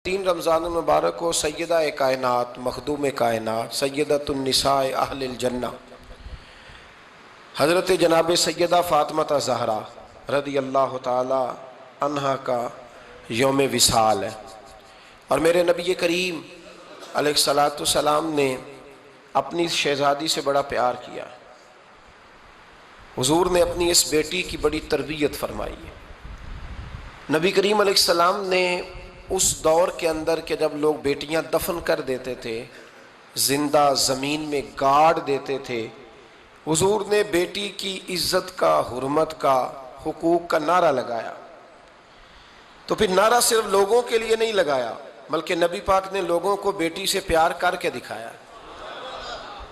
13 رمضان المبارک کو سیدہ کائنات مخدوم کائنات سیدۃ النساء اہل الجنہ حضرت جناب سیدہ فاطمہ زہرا رضی اللہ تعالی عنہا کا یوم وصال ہے، اور میرے نبی کریم علیہ الصلاۃ والسلام نے اپنی شہزادی سے بڑا پیار کیا۔ حضور نے اپنی اس بیٹی کی بڑی تربیت فرمائی ہے۔ نبی کریم علیہ السلام نے اس دور کے اندر کہ جب لوگ بیٹیاں دفن کر دیتے تھے، زندہ زمین میں گاڑ دیتے تھے، حضور نے بیٹی کی عزت کا، حرمت کا، حقوق کا نعرہ لگایا۔ تو پھر نعرہ صرف لوگوں کے لیے نہیں لگایا، بلکہ نبی پاک نے لوگوں کو بیٹی سے پیار کر کے دکھایا۔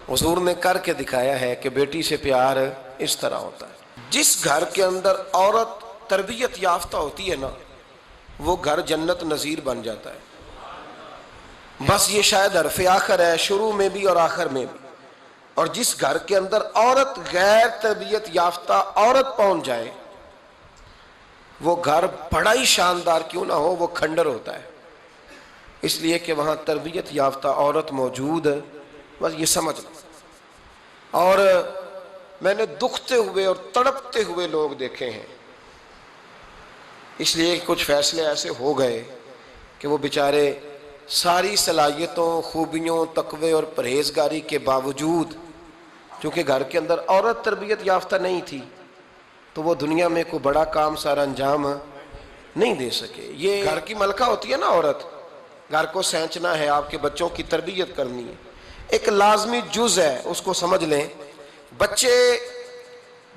حضور نے کر کے دکھایا ہے کہ بیٹی سے پیار اس طرح ہوتا ہے۔ جس گھر کے اندر عورت تربیت یافتہ ہوتی ہے نا، وہ گھر جنت نظیر بن جاتا ہے۔ بس یہ شاید حرف آخر ہے، شروع میں بھی اور آخر میں بھی۔ اور جس گھر کے اندر عورت غیر تربیت یافتہ عورت پہنچ جائے، وہ گھر بڑا ہی شاندار کیوں نہ ہو، وہ کھنڈر ہوتا ہے، اس لیے کہ وہاں تربیت یافتہ عورت موجود ہے۔ بس یہ سمجھ لو۔ اور میں نے دکھتے ہوئے اور تڑپتے ہوئے لوگ دیکھے ہیں، اس لیے کچھ فیصلے ایسے ہو گئے کہ وہ بیچارے ساری صلاحیتوں، خوبیوں، تقوی اور پرہیزگاری کے باوجود، چونکہ گھر کے اندر عورت تربیت یافتہ نہیں تھی، تو وہ دنیا میں کوئی بڑا کام سارا انجام نہیں دے سکے۔ یہ گھر کی ملکہ ہوتی ہے نا عورت، گھر کو سینچنا ہے، آپ کے بچوں کی تربیت کرنی ہے، ایک لازمی جز ہے، اس کو سمجھ لیں۔ بچے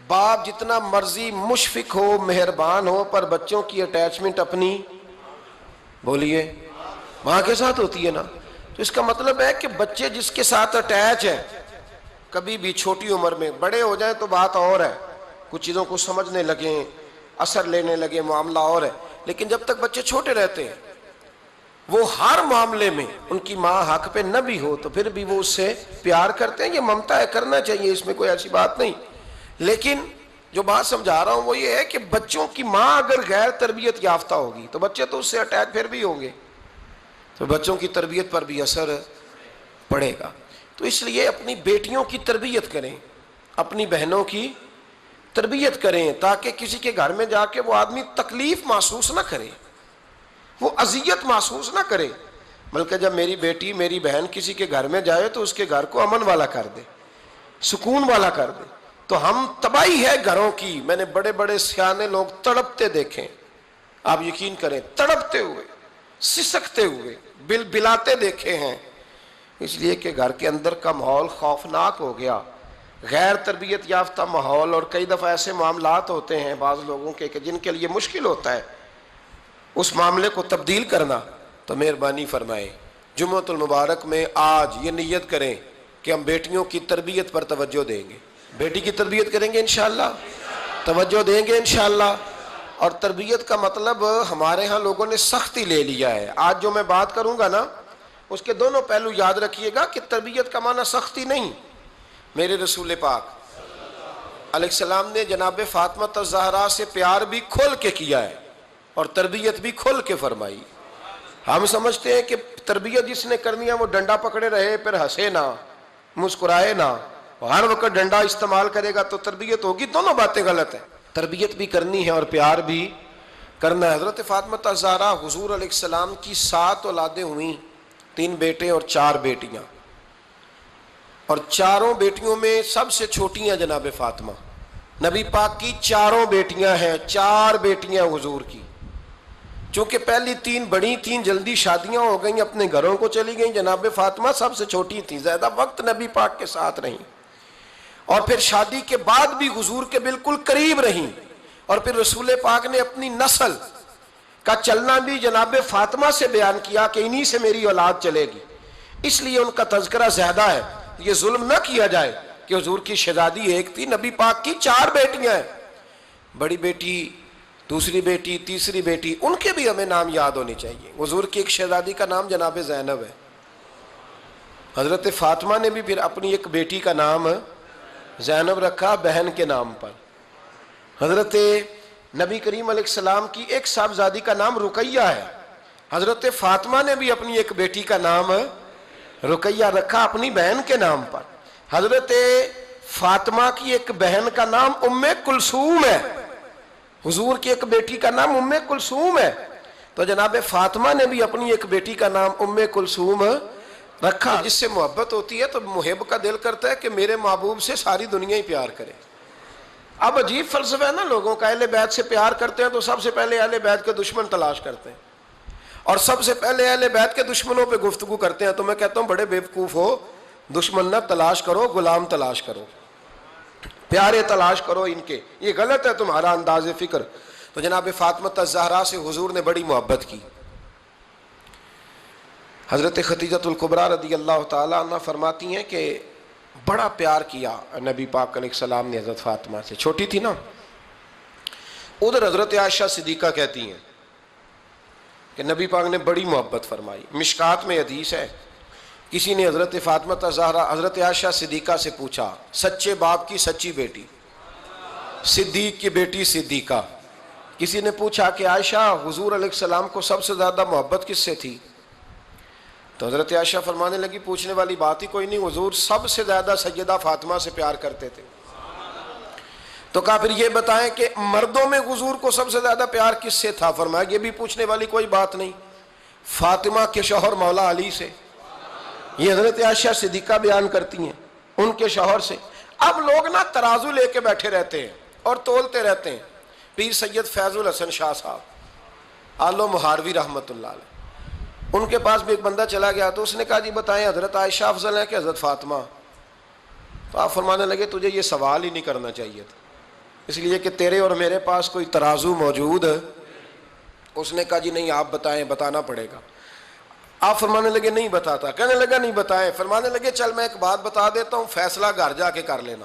باپ جتنا مرضی مشفق ہو، مہربان ہو، پر بچوں کی اٹیچمنٹ اپنی بولیے ماں کے ساتھ ہوتی ہے نا۔ تو اس کا مطلب ہے کہ بچے جس کے ساتھ اٹیچ ہے، کبھی بھی چھوٹی عمر میں، بڑے ہو جائیں تو بات اور ہے، کچھ چیزوں کو سمجھنے لگیں، اثر لینے لگے، معاملہ اور ہے، لیکن جب تک بچے چھوٹے رہتے ہیں، وہ ہر معاملے میں ان کی ماں حق پہ نہ بھی ہو تو پھر بھی وہ اس سے پیار کرتے ہیں۔ یہ ممتا ہے، کرنا چاہیے، اس میں کوئی ایسی بات نہیں۔ لیکن جو بات سمجھا رہا ہوں وہ یہ ہے کہ بچوں کی ماں اگر غیر تربیت یافتہ ہوگی تو بچے تو اس سے اٹیچ پھر بھی ہوں گے، تو بچوں کی تربیت پر بھی اثر پڑے گا۔ تو اس لیے اپنی بیٹیوں کی تربیت کریں، اپنی بہنوں کی تربیت کریں، تاکہ کسی کے گھر میں جا کے وہ آدمی تکلیف محسوس نہ کرے، وہ اذیت محسوس نہ کرے، بلکہ جب میری بیٹی، میری بہن کسی کے گھر میں جائے تو اس کے گھر کو امن والا کر دے، سکون والا کر دے۔ تو ہم تباہی ہے گھروں کی، میں نے بڑے بڑے سیانے لوگ تڑپتے دیکھیں، آپ یقین کریں، تڑپتے ہوئے، سسکتے ہوئے، بلاتے دیکھے ہیں، اس لیے کہ گھر کے اندر کا ماحول خوفناک ہو گیا، غیر تربیت یافتہ ماحول۔ اور کئی دفعہ ایسے معاملات ہوتے ہیں بعض لوگوں کے کہ جن کے لیے مشکل ہوتا ہے اس معاملے کو تبدیل کرنا۔ تو مہربانی فرمائے جمعۃ المبارک میں آج یہ نیت کریں کہ ہم بیٹیوں کی تربیت پر توجہ دیں گے، بیٹی کی تربیت کریں گے انشاءاللہ، توجہ دیں گے انشاءاللہ۔ اور تربیت کا مطلب ہمارے ہاں لوگوں نے سختی لے لیا ہے۔ آج جو میں بات کروں گا نا، اس کے دونوں پہلو یاد رکھیے گا کہ تربیت کا معنی سختی نہیں۔ میرے رسول پاک علیہ السلام نے جناب فاطمہ زہرا سے پیار بھی کھول کے کیا ہے اور تربیت بھی کھول کے فرمائی۔ ہم سمجھتے ہیں کہ تربیت جس نے کرنی ہے وہ ڈنڈا پکڑے رہے، پھر ہنسے نہ، مسکرائے نہ، ہر وقت ڈنڈا استعمال کرے گا تو تربیت ہوگی۔ دونوں باتیں غلط ہیں، تربیت بھی کرنی ہے اور پیار بھی کرنا ہے۔ حضرت فاطمہ زہرا حضور علیہ السلام کی 7 اولادیں ہوئیں، 3 بیٹے اور 4 بیٹیاں، اور چاروں بیٹیوں میں سب سے چھوٹی ہیں جناب فاطمہ۔ نبی پاک کی 4 بیٹیاں ہیں، 4 بیٹیاں حضور کی، چونکہ پہلی 3 بڑی تھیں، جلدی شادیاں ہو گئیں، اپنے گھروں کو چلی گئیں، جناب فاطمہ سب سے چھوٹی تھیں، زیادہ وقت نبی پاک کے ساتھ رہیں، اور پھر شادی کے بعد بھی حضور کے بالکل قریب رہیں، اور پھر رسول پاک نے اپنی نسل کا چلنا بھی جناب فاطمہ سے بیان کیا کہ انہی سے میری اولاد چلے گی، اس لیے ان کا تذکرہ زیادہ ہے۔ یہ ظلم نہ کیا جائے کہ حضور کی شہزادی ایک تھی، نبی پاک کی 4 بیٹیاں ہیں، بڑی بیٹی، دوسری بیٹی، تیسری بیٹی، ان کے بھی ہمیں نام یاد ہونے چاہیے۔ حضور کی ایک شہزادی کا نام جناب زینب ہے، حضرت فاطمہ نے بھی پھر اپنی ایک بیٹی کا نام زینب رکھا بہن کے نام پر۔ حضرت نبی کریم علیہ السلام کی ایک صاحبزادی کا نام رقیہ ہے، حضرت فاطمہ نے بھی اپنی ایک بیٹی کا نام رقیہ رکھا اپنی بہن کے نام پر. حضرت فاطمہ کی ایک بہن کا نام ام کلثوم ہے, حضور کی ایک بیٹی کا نام ام کلثوم ہے. تو جناب فاطمہ نے بھی اپنی ایک بیٹی کا نام ام کلثوم رکھا. جس سے محبت ہوتی ہے تو محب کا دل کرتا ہے کہ میرے محبوب سے ساری دنیا ہی پیار کرے. اب عجیب فلسفہ ہے نا لوگوں کا, اہل بیت سے پیار کرتے ہیں تو سب سے پہلے اہل بیت کے دشمن تلاش کرتے ہیں, اور سب سے پہلے اہل بیت کے دشمنوں پہ گفتگو کرتے ہیں. تو میں کہتا ہوں بڑے بیوقوف ہو, دشمن نہ تلاش کرو, غلام تلاش کرو, پیارے تلاش کرو ان کے. یہ غلط ہے تمہارا انداز فکر. تو جناب فاطمہ الزہرا سے حضور نے بڑی محبت کی. حضرت خدیجۃ الکبریٰ رضی اللہ تعالیٰ عنہ فرماتی ہیں کہ بڑا پیار کیا نبی پاک علیہ السلام نے حضرت فاطمہ سے. چھوٹی تھی نا. ادھر حضرت عائشہ صدیقہ کہتی ہیں کہ نبی پاک نے بڑی محبت فرمائی. مشکات میں حدیث ہے, کسی نے حضرت فاطمہ الزہرا حضرت عائشہ صدیقہ سے پوچھا, سچے باپ کی سچی بیٹی, صدیق کی بیٹی صدیقہ. کسی نے پوچھا کہ عائشہ حضور علیہ السلام کو سب سے زیادہ محبت کس سے تھی؟ تو حضرت عائشہ فرمانے لگی پوچھنے والی بات ہی کوئی نہیں, حضور سب سے زیادہ سیدہ فاطمہ سے پیار کرتے تھے. تو کہا پھر یہ بتائیں کہ مردوں میں حضور کو سب سے زیادہ پیار کس سے تھا؟ فرمایا یہ بھی پوچھنے والی کوئی بات نہیں, فاطمہ کے شوہر مولا علی سے. یہ حضرت عائشہ صدیقہ بیان کرتی ہیں ان کے شوہر سے. اب لوگ نا ترازو لے کے بیٹھے رہتے ہیں اور تولتے رہتے ہیں. پیر سید فیض الحسن شاہ صاحب آلو مہاروی رحمۃ اللہ علیہ, ان کے پاس بھی ایک بندہ چلا گیا تو اس نے کہا جی بتائیں حضرت عائشہ افضل ہے کہ حضرت فاطمہ؟ تو آپ فرمانے لگے تجھے یہ سوال ہی نہیں کرنا چاہیے تھا, اس لیے کہ تیرے اور میرے پاس کوئی ترازو موجود ہے. اس نے کہا جی نہیں آپ بتائیں, بتانا پڑے گا. آپ فرمانے لگے نہیں بتاتا. کہنے لگا نہیں بتائیں. فرمانے لگے چل میں ایک بات بتا دیتا ہوں, فیصلہ گھر جا کے کر لینا.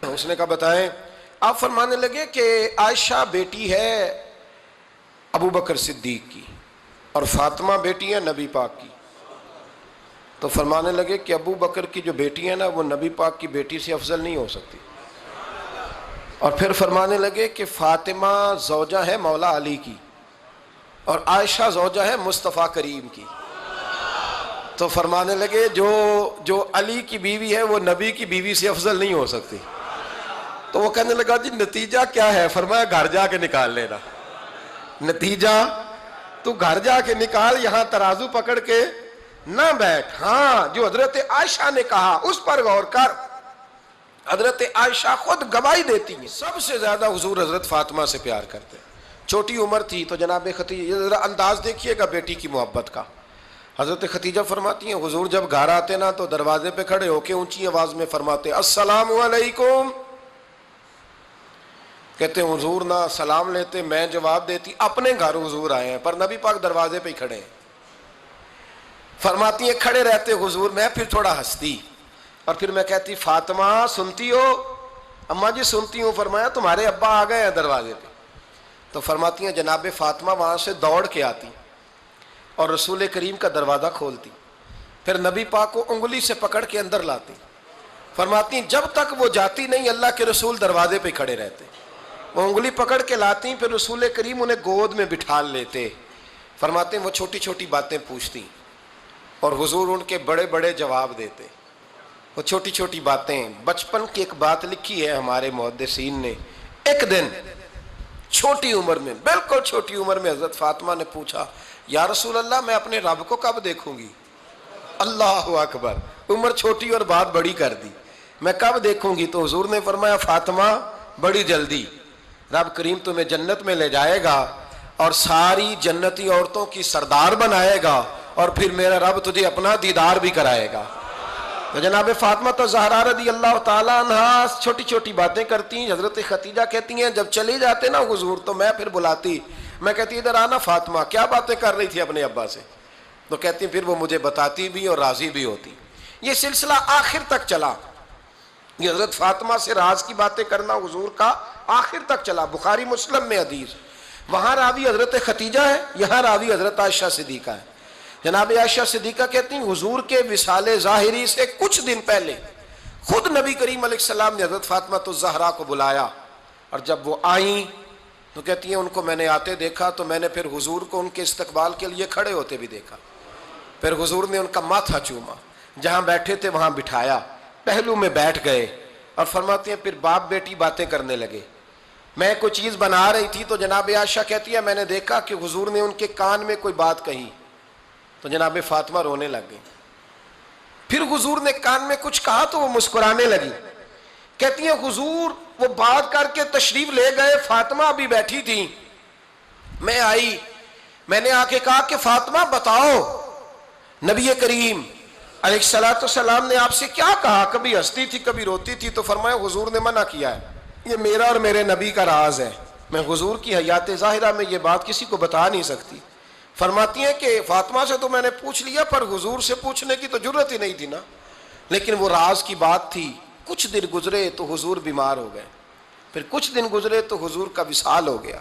اس نے کہا بتائیں. آپ فرمانے لگے کہ عائشہ بیٹی ہے ابو بکر صدیق کی اور فاطمہ بیٹی ہے نبی پاک کی. تو فرمانے لگے کہ ابو بکر کی جو بیٹی ہے نا وہ نبی پاک کی بیٹی سے افضل نہیں ہو سکتی. اور پھر فرمانے لگے کہ فاطمہ زوجہ ہے مولا علی کی اور عائشہ زوجہ ہے مصطفیٰ کریم کی. تو فرمانے لگے جو علی کی بیوی ہے وہ نبی کی بیوی سے افضل نہیں ہو سکتی. تو وہ کہنے لگا جی نتیجہ کیا ہے؟ فرمایا گھر جا کے نکال لینا. نتیجہ تو گھر جا کے نکال, یہاں ترازو پکڑ کے نہ بیٹھ. ہاں جو حضرت عائشہ نے کہا اس پر غور کر. حضرت عائشہ خود گواہی دیتی ہیں سب سے زیادہ حضور حضرت فاطمہ سے پیار کرتے. چھوٹی عمر تھی تو جناب خدیجہ, ذرا انداز دیکھیے گا بیٹی کی محبت کا. حضرت خدیجہ فرماتی ہیں حضور جب گھر آتے نا تو دروازے پہ کھڑے ہو کے اونچی آواز میں فرماتے السلام علیکم. کہتے ہیں حضور نہ سلام لیتے, میں جواب دیتی. اپنے گھر حضور آئے ہیں پر نبی پاک دروازے پہ ہی کھڑے ہیں. فرماتی ہیں کھڑے رہتے حضور, میں پھر تھوڑا ہنستی اور پھر میں کہتی فاطمہ سنتی ہو؟ اماں جی سنتی ہوں. فرمایا تمہارے ابا آ گئے ہیں دروازے پہ. تو فرماتی ہیں جناب فاطمہ وہاں سے دوڑ کے آتی اور رسول کریم کا دروازہ کھولتی, پھر نبی پاک کو انگلی سے پکڑ کے اندر لاتی. فرماتی ہیں جب تک وہ جاتی نہیں اللہ کے رسول دروازے پہ کھڑے رہتے. وہ انگلی پکڑ کے لاتی, پھر رسول کریم انہیں گود میں بٹھا لیتے. فرماتے ہیں وہ چھوٹی چھوٹی باتیں پوچھتی اور حضور ان کے بڑے بڑے جواب دیتے. وہ چھوٹی چھوٹی باتیں, بچپن کی ایک بات لکھی ہے ہمارے محدثین نے. ایک دن چھوٹی عمر میں, بالکل چھوٹی عمر میں حضرت فاطمہ نے پوچھا یا رسول اللہ میں اپنے رب کو کب دیکھوں گی؟ اللہ اکبر, عمر چھوٹی اور بات بڑی کر دی, میں کب دیکھوں گی؟ تو حضور نے فرمایا فاطمہ بڑی جلدی, رب کریم تمہیں جنت میں لے جائے گا اور ساری جنتی عورتوں کی سردار بنائے گا اور پھر میرا رب تجھے اپنا دیدار بھی کرائے گا. تو جناب فاطمہ الزہرا رضی اللہ تعالیٰ عنہا چھوٹی چھوٹی باتیں کرتی ہیں. حضرت خدیجہ کہتی ہیں جب چلی جاتے نا حضور تو میں پھر بلاتی, میں کہتی ادھر آنا فاطمہ, کیا باتیں کر رہی تھی اپنے ابا سے؟ تو کہتی پھر وہ مجھے بتاتی بھی اور راضی بھی ہوتی. یہ سلسلہ آخر تک چلا. یہ حضرت فاطمہ سے راز کی باتیں کرنا حضور کا آخر تک چلا. بخاری مسلم میں حدیث, وہاں راوی حضرت خدیجہ ہے, یہاں راوی حضرت عائشہ صدیقہ ہے. جناب عائشہ صدیقہ کہتی ہیں حضور کے وصال ظاہری سے کچھ دن پہلے خود نبی کریم علیہ السلام نے حضرت فاطمہ الزہرا کو بلایا, اور جب وہ آئیں تو کہتی ہیں ان کو میں نے آتے دیکھا تو میں نے پھر حضور کو ان کے استقبال کے لیے کھڑے ہوتے بھی دیکھا، پھر حضور نے ان کا ماتھا چوما، جہاں بیٹھے تھے وہاں بٹھایا، پہلو میں بیٹھ گئے، اور فرماتے ہیں پھر باپ بیٹی باتیں کرنے لگے۔ میں کوئی چیز بنا رہی تھی تو جناب عائشہ کہتی ہے میں نے دیکھا کہ حضور نے ان کے کان میں کوئی بات کہی تو جناب فاطمہ رونے لگ گئی، پھر حضور نے کان میں کچھ کہا تو وہ مسکرانے لگی۔ کہتی ہیں حضور وہ بات کر کے تشریف لے گئے، فاطمہ بھی بیٹھی تھی، میں آئی، میں نے آ کے کہا کہ فاطمہ بتاؤ نبی کریم علیہ الصلوۃ والسلام نے آپ سے کیا کہا؟ کبھی ہنستی تھی کبھی روتی تھی، تو فرمایا حضور نے منع کیا ہے، یہ میرا اور میرے نبی کا راز ہے، میں حضور کی حیات ظاہرہ میں یہ بات کسی کو بتا نہیں سکتی۔ فرماتی ہیں کہ فاطمہ سے تو میں نے پوچھ لیا پر حضور سے پوچھنے کی تو جرت ہی نہیں تھی نا، لیکن وہ راز کی بات تھی۔ کچھ دن گزرے تو حضور بیمار ہو گئے، پھر کچھ دن گزرے تو حضور کا وصال ہو گیا۔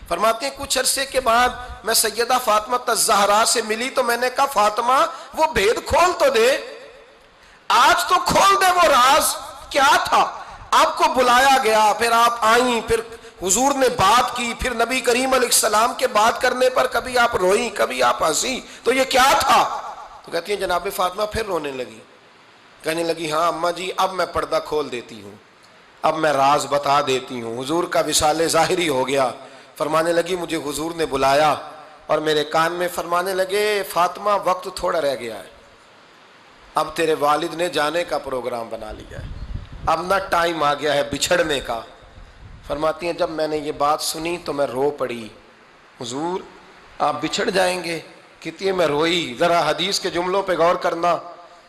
فرماتے ہیں کچھ عرصے کے بعد میں سیدہ فاطمہ الزہرا سے ملی تو میں نے کہا فاطمہ وہ بھید کھول تو دے، آج تو کھول دے وہ راز کیا تھا۔ آپ کو بلایا گیا، پھر آپ آئیں، پھر حضور نے بات کی، پھر نبی کریم علیہ السلام کے بات کرنے پر کبھی آپ روئیں کبھی آپ ہنسی، تو یہ کیا تھا؟ تو کہتی ہیں جناب فاطمہ پھر رونے لگی، کہنے لگی ہاں اماں جی اب میں پردہ کھول دیتی ہوں، اب میں راز بتا دیتی ہوں۔ حضور کا وصال ظاہری ہو گیا۔ فرمانے لگی مجھے حضور نے بلایا اور میرے کان میں فرمانے لگے فاطمہ وقت تھوڑا رہ گیا ہے، اب تیرے والد نے جانے کا پروگرام بنا لیا ہے، اب نہ ٹائم آ گیا ہے بچھڑنے کا۔ فرماتی ہیں جب میں نے یہ بات سنی تو میں رو پڑی، حضور آپ بچھڑ جائیں گے؟ کہتی ہے میں روئی۔ ذرا حدیث کے جملوں پہ غور کرنا،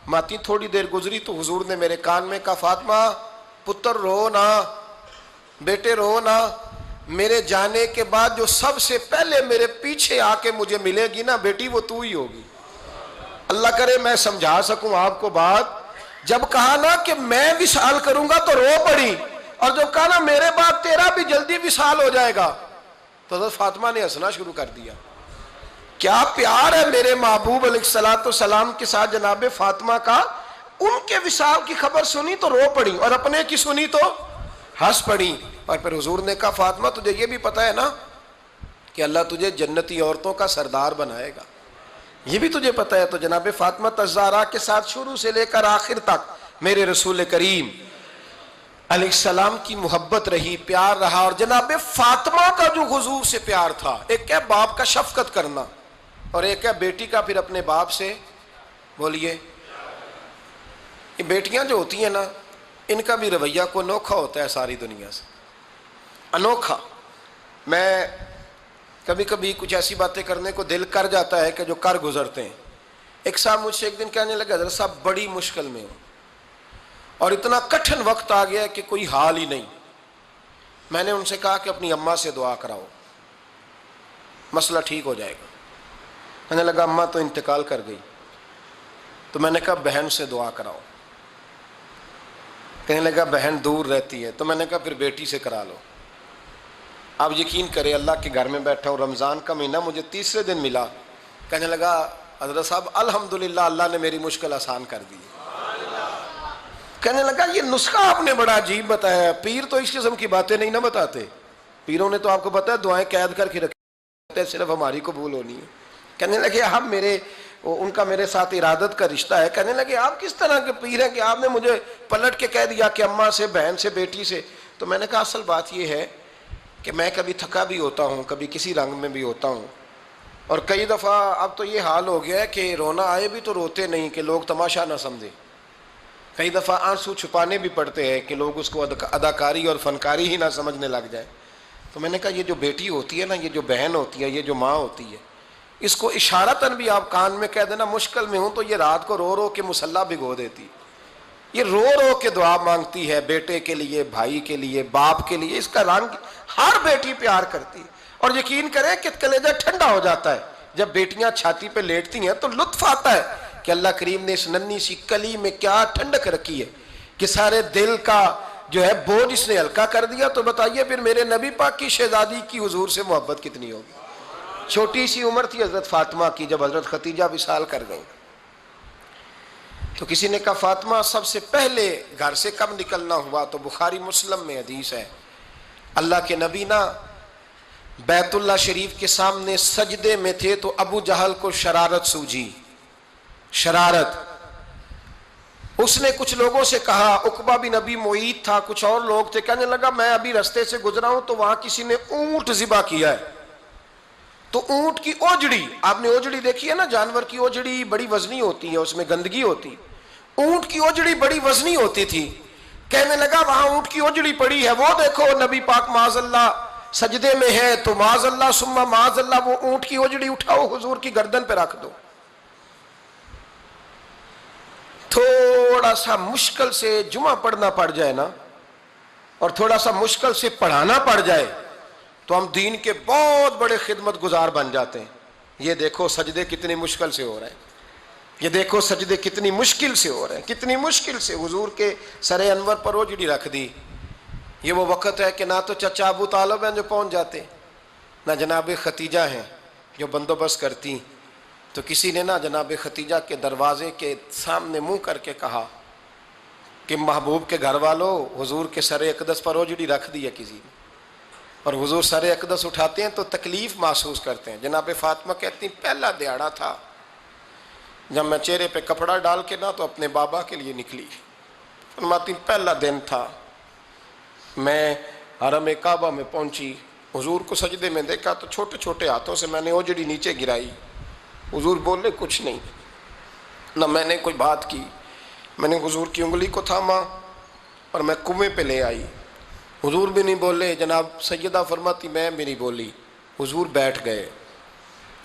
ماتی تھوڑی دیر گزری تو حضور نے میرے کان میں کہا فاطمہ پتر رو نا، بیٹے رو نا، میرے جانے کے بعد جو سب سے پہلے میرے پیچھے آ کے مجھے ملے گی نا بیٹی وہ تو ہی ہوگی۔ اللہ کرے میں سمجھا سکوں آپ کو بات، جب کہا نا کہ میں وصال کروں گا تو رو پڑی، اور جب کہا نا میرے بعد تیرا بھی جلدی وصال ہو جائے گا تو حضرت فاطمہ نے ہنسنا شروع کر دیا۔ کیا پیار ہے میرے محبوب علیہ الصلوۃ والسلام کے ساتھ جناب فاطمہ کا۔ ان کے وصال کی خبر سنی تو رو پڑی اور اپنے کی سنی تو ہنس پڑی۔ اور پھر حضور نے کہا فاطمہ تجھے یہ بھی پتہ ہے نا کہ اللہ تجھے جنتی عورتوں کا سردار بنائے گا، یہ بھی تجھے پتہ ہے؟ تو جناب فاطمہ الزہرا کے ساتھ شروع سے لے کر آخر تک میرے رسول کریم علیہ السلام کی محبت رہی، پیار رہا۔ اور جناب فاطمہ کا جو حضور سے پیار تھا، ایک ہے باپ کا شفقت کرنا اور ایک ہے بیٹی کا پھر اپنے باپ سے، بولیے، یہ بیٹیاں جو ہوتی ہیں نا ان کا بھی رویہ کو انوکھا ہوتا ہے ساری دنیا سے، انوکھا۔ میں کبھی کبھی کچھ ایسی باتیں کرنے کو دل کر جاتا ہے کہ جو کر گزرتے ہیں۔ ایک صاحب مجھ سے ایک دن کہنے لگا حضرت صاحب بڑی مشکل میں ہوں اور اتنا کٹھن وقت آ گیا کہ کوئی حال ہی نہیں۔ میں نے ان سے کہا کہ اپنی اماں سے دعا کراؤ، مسئلہ ٹھیک ہو جائے گا۔ کہنے لگا اماں تو انتقال کر گئی۔ تو میں نے کہا بہن سے دعا کراؤ۔ کہنے لگا بہن دور رہتی ہے۔ تو میں نے کہا پھر بیٹی سے کرا لو۔ آپ یقین کریں اللہ کے گھر میں بیٹھا ہوں، رمضان کا مہینہ مجھے تیسرے دن ملا۔ کہنے لگا حضرت صاحب الحمدللہ اللہ نے میری مشکل آسان کر دی۔ کہنے لگا یہ نسخہ آپ نے بڑا عجیب بتایا، پیر تو اس قسم کی باتیں نہیں نہ بتاتے، پیروں نے تو آپ کو پتہ ہے دعائیں قید کر کے رکھتے ہیں، صرف ہماری قبول ہونی ہے۔ کہنے لگے آپ ان کا میرے ساتھ ارادت کا رشتہ ہے۔ کہنے لگے آپ کس طرح کے پیر ہیں کہ آپ نے مجھے پلٹ کے کہہ دیا کہ اماں سے، بہن سے، بیٹی سے۔ تو میں نے کہا اصل بات یہ ہے کہ میں کبھی تھکا بھی ہوتا ہوں، کبھی کسی رنگ میں بھی ہوتا ہوں، اور کئی دفعہ اب تو یہ حال ہو گیا ہے کہ رونا آئے بھی تو روتے نہیں کہ لوگ تماشا نہ سمجھے، کئی دفعہ آنسو چھپانے بھی پڑتے ہیں کہ لوگ اس کو اداکاری اور فنکاری ہی نہ سمجھنے لگ جائیں۔ تو میں نے کہا یہ جو بیٹی ہوتی ہے نا، یہ جو بہن ہوتی ہے، یہ جو ماں ہوتی ہے، اس کو اشارتاً بھی آپ کان میں کہہ دینا مشکل میں ہوں تو یہ رات کو رو رو کے مصلی بھگو دیتی، یہ رو رو کے دعا مانگتی ہے بیٹے کے لیے، بھائی کے لیے، باپ کے لیے۔ اس کا رنگ ہر بیٹی پیار کرتی ہے، اور یقین کریں کہ کلیجہ ٹھنڈا ہو جاتا ہے جب بیٹیاں چھاتی پہ لیٹتی ہیں تو لطف آتا ہے کہ اللہ کریم نے اس ننھی سی کلی میں کیا ٹھنڈک رکھی ہے کہ سارے دل کا جو ہے بوجھ اس نے ہلکا کر دیا۔ تو بتائیے پھر میرے نبی پاک کی شہزادی کی حضور سے محبت کتنی ہوگی۔ چھوٹی سی عمر تھی حضرت فاطمہ کی جب حضرت ختیجہ وصال کر گئیں، تو کسی نے کہا فاطمہ سب سے پہلے گھر سے کب نکلنا ہوا؟ تو بخاری مسلم میں حدیث ہے اللہ کے نبی نا بیت اللہ شریف کے سامنے سجدے میں تھے تو ابو جہل کو شرارت سوجی، شرارت۔ اس نے کچھ لوگوں سے کہا، عقبہ بن ابی معیط تھا، کچھ اور لوگ تھے، کہنے لگا میں ابھی رستے سے گزرا ہوں تو وہاں کسی نے اونٹ ذبح کیا ہے، تو اونٹ کی اوجڑی، آپ نے اوجڑی دیکھی ہے نا، جانور کی اوجڑی بڑی وزنی ہوتی ہے، اس میں گندگی ہوتی، اونٹ کی اوجڑی بڑی وزنی ہوتی تھی۔ کہنے لگا وہاں اونٹ کی اوجڑی پڑی ہے، وہ دیکھو نبی پاک معاذ اللہ سجدے میں ہے، تو معاذ اللہ ثم معاذ اللہ وہ اونٹ کی اوجڑی اٹھاؤ حضور کی گردن پہ رکھ دو۔ تھوڑا سا مشکل سے جمعہ پڑھنا پڑ جائے نا، اور تھوڑا سا مشکل سے پڑھانا پڑ جائے تو ہم دین کے بہت بڑے خدمت گزار بن جاتے ہیں۔ یہ دیکھو سجدے کتنی مشکل سے ہو رہے ہیں، یہ دیکھو سجدے کتنی مشکل سے ہو رہے ہیں، کتنی مشکل سے حضور کے سر انور پر اوجڑی رکھ دی۔ یہ وہ وقت ہے کہ نہ تو چچا ابو طالب ہیں جو پہنچ جاتے، نہ جناب ختیجہ ہیں جو بندوبست کرتی، تو کسی نے نہ جناب ختیجہ کے دروازے کے سامنے منہ کر کے کہا کہ محبوب کے گھر والوں حضور کے سر اقدس پر اوجڑی رکھ دی ہے کسی نے، اور حضور سر اقدس اٹھاتے ہیں تو تکلیف محسوس کرتے ہیں۔ جناب فاطمہ کہتی ہیں پہلا دیہڑا تھا جب میں چہرے پہ کپڑا ڈال کے نہ تو اپنے بابا کے لیے نکلی، فرماتی پہلا دن تھا، میں حرم کعبہ میں پہنچی، حضور کو سجدے میں دیکھا تو چھوٹے چھوٹے ہاتھوں سے میں نے اوجڑی نیچے گرائی، حضور بولے کچھ نہیں، نہ میں نے کوئی بات کی، میں نے حضور کی انگلی کو تھاما اور میں کنویں پہ لے آئی، حضور بھی نہیں بولے، جناب سیدہ فرماتی میں بھی نہیں بولی، حضور بیٹھ گئے